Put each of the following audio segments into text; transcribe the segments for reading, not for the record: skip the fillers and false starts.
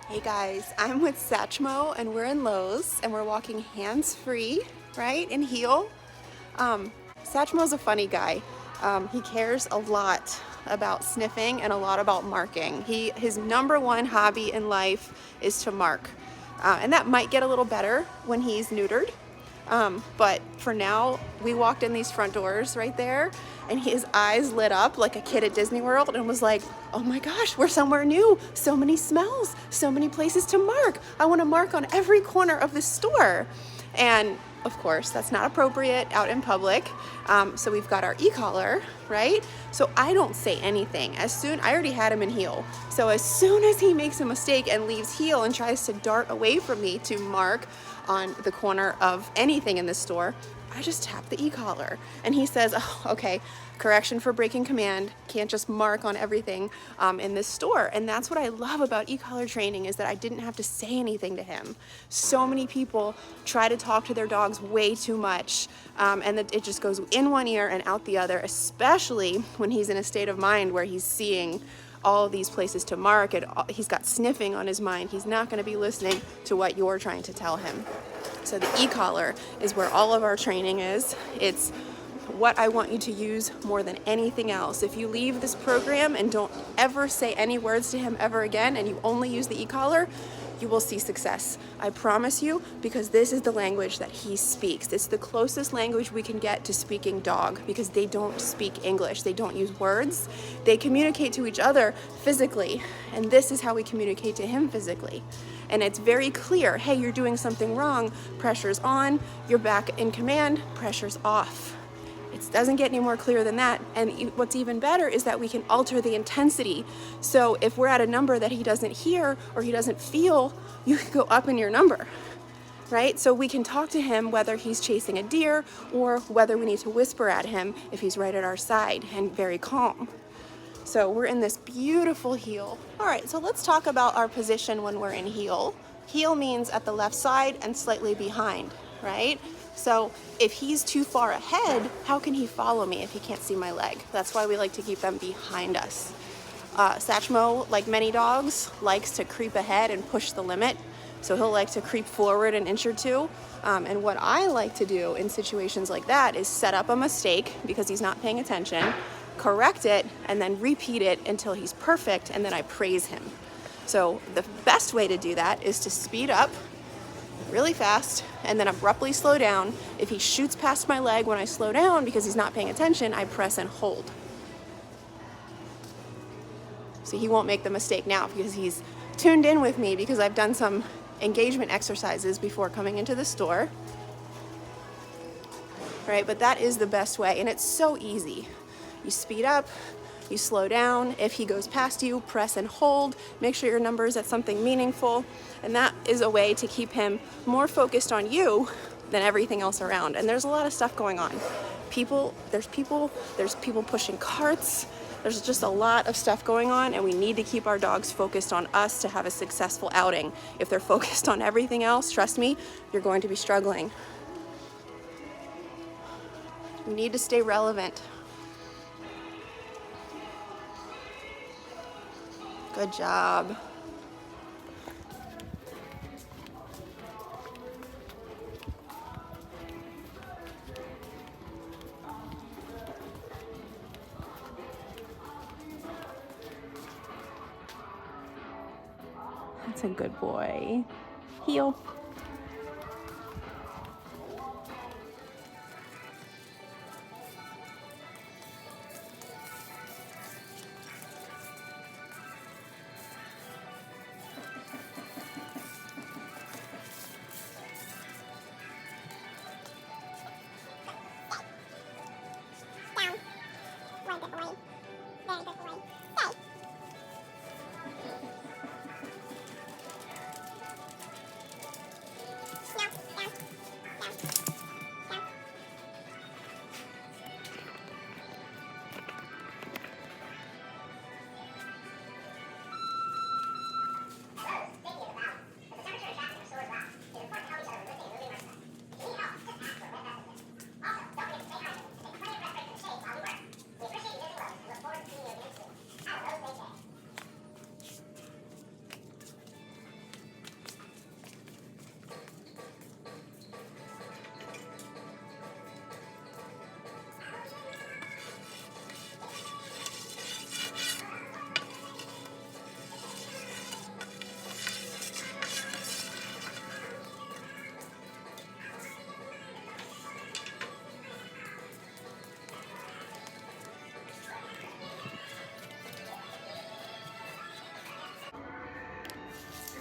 Hey guys, I'm with Satchmo and we're in Lowe's and we're walking hands-free, right, in heel. Satchmo's a funny guy. He cares a lot about sniffing and a lot about marking. His number one hobby in life is to mark. And that might get a little better when he's neutered. But for now, we walked in these front doors right there and his eyes lit up like a kid at Disney World and was like, oh my gosh, we're somewhere new. So many smells, so many places to mark. I want to mark on every corner of the store. And of course, that's not appropriate out in public. So we've got our e-collar, right? So I don't say anything. I already had him in heel. So as soon as he makes a mistake and leaves heel and tries to dart away from me to mark on the corner of anything in the store, I just tap the e-collar and he says, oh, okay, correction for breaking command, can't just mark on everything in this store. And that's what I love about e-collar training, is that I didn't have to say anything to him. So many people try to talk to their dogs way too much, and that it just goes in one ear and out the other, especially when he's in a state of mind where he's seeing all of these places to mark and he's got sniffing on his mind. He's not going to be listening to what you're trying to tell him. So the e-collar is where all of our training is. It's what I want you to use more than anything else. If you leave this program and don't ever say any words to him ever again, and you only use the e-collar, you will see success. I promise you, because this is the language that he speaks. It's the closest language we can get to speaking dog, because they don't speak English. They don't use words. They communicate to each other physically, and this is how we communicate to him physically. And it's very clear, hey, you're doing something wrong, pressure's on, you're back in command, pressure's off. It doesn't get any more clear than that. And what's even better is that we can alter the intensity. So if we're at a number that he doesn't hear or he doesn't feel, you can go up in your number, right? So we can talk to him whether he's chasing a deer or whether we need to whisper at him if he's right at our side and very calm. So we're in this beautiful heel. All right, so let's talk about our position when we're in heel. Heel means at the left side and slightly behind, right? So if he's too far ahead, how can he follow me if he can't see my leg? That's why we like to keep them behind us. Satchmo, like many dogs, likes to creep ahead and push the limit. So he'll like to creep forward an inch or two. And what I like to do in situations like that is set up a mistake because he's not paying attention, correct it, and then repeat it until he's perfect, and then I praise him. So the best way to do that is to speed up really fast and then abruptly slow down. If he shoots past my leg when I slow down because he's not paying attention, I press and hold. So he won't make the mistake now because he's tuned in with me, because I've done some engagement exercises before coming into the store. Right, but that is the best way, and it's so easy. You speed up, you slow down. If he goes past you, press and hold. Make sure your number is at something meaningful. And that is a way to keep him more focused on you than everything else around. And there's a lot of stuff going on. There's people pushing carts. There's just a lot of stuff going on, and we need to keep our dogs focused on us to have a successful outing. If they're focused on everything else, trust me, you're going to be struggling. We need to stay relevant. Good job. That's a good boy. Heel. Down. One good boy. Very good boy. Stay.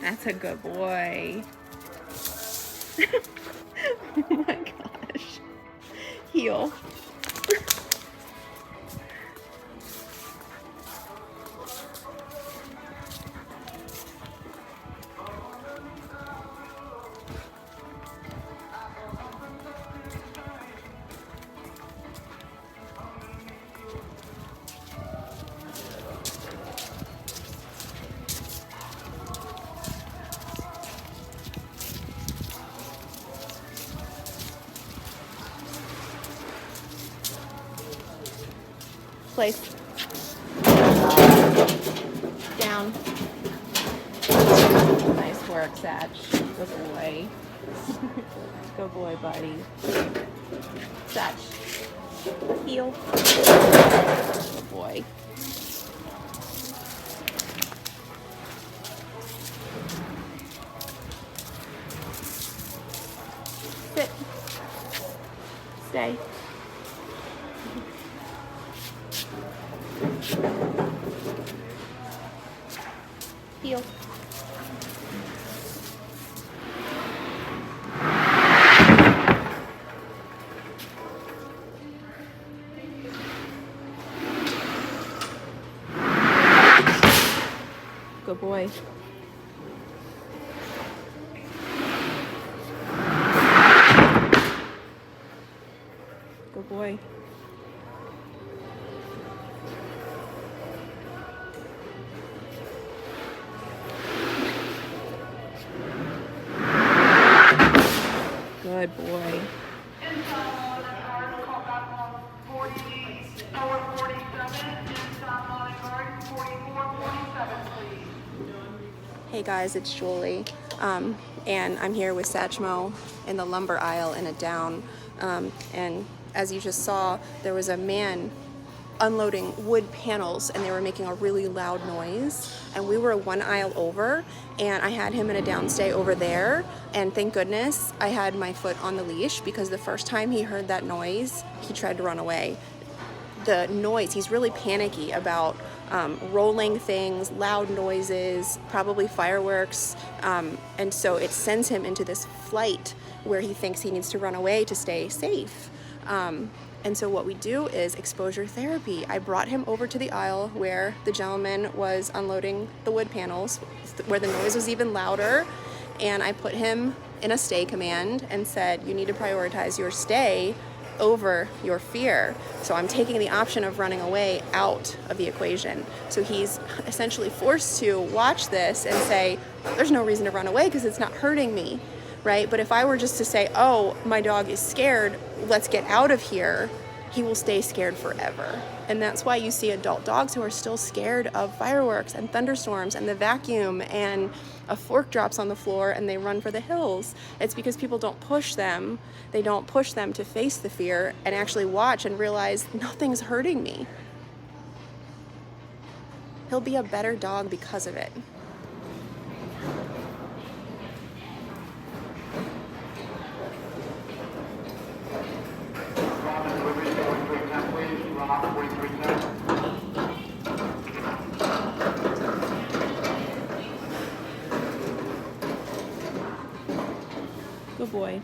That's a good boy. Oh my gosh. Heel. Place. Down. Nice work, Satch. Good boy. Good boy, buddy. Satch. Heel. Good boy. Sit. Stay. Heel. Good boy. Good boy. Good boy. Hey guys, it's Julie, and I'm here with Satchmo in the lumber aisle in a down, and as you just saw, there was a man unloading wood panels and they were making a really loud noise, and we were one aisle over, and I had him in a downstay over there, and thank goodness I had my foot on the leash, because the first time he heard that noise he tried to run away. The noise, he's really panicky about rolling things, loud noises, probably fireworks, and so it sends him into this flight where he thinks he needs to run away to stay safe. And so what we do is exposure therapy. I brought him over to the aisle where the gentleman was unloading the wood panels, where the noise was even louder, and I put him in a stay command and said, you need to prioritize your stay over your fear. So I'm taking the option of running away out of the equation. So he's essentially forced to watch this and say, there's no reason to run away because it's not hurting me, right? But if I were just to say, oh, my dog is scared, let's get out of here, he will stay scared forever. And that's why you see adult dogs who are still scared of fireworks and thunderstorms and the vacuum, and a fork drops on the floor and they run for the hills. It's because people don't push them. They don't push them to face the fear and actually watch and realize nothing's hurting me. He'll be a better dog because of it. Good boy.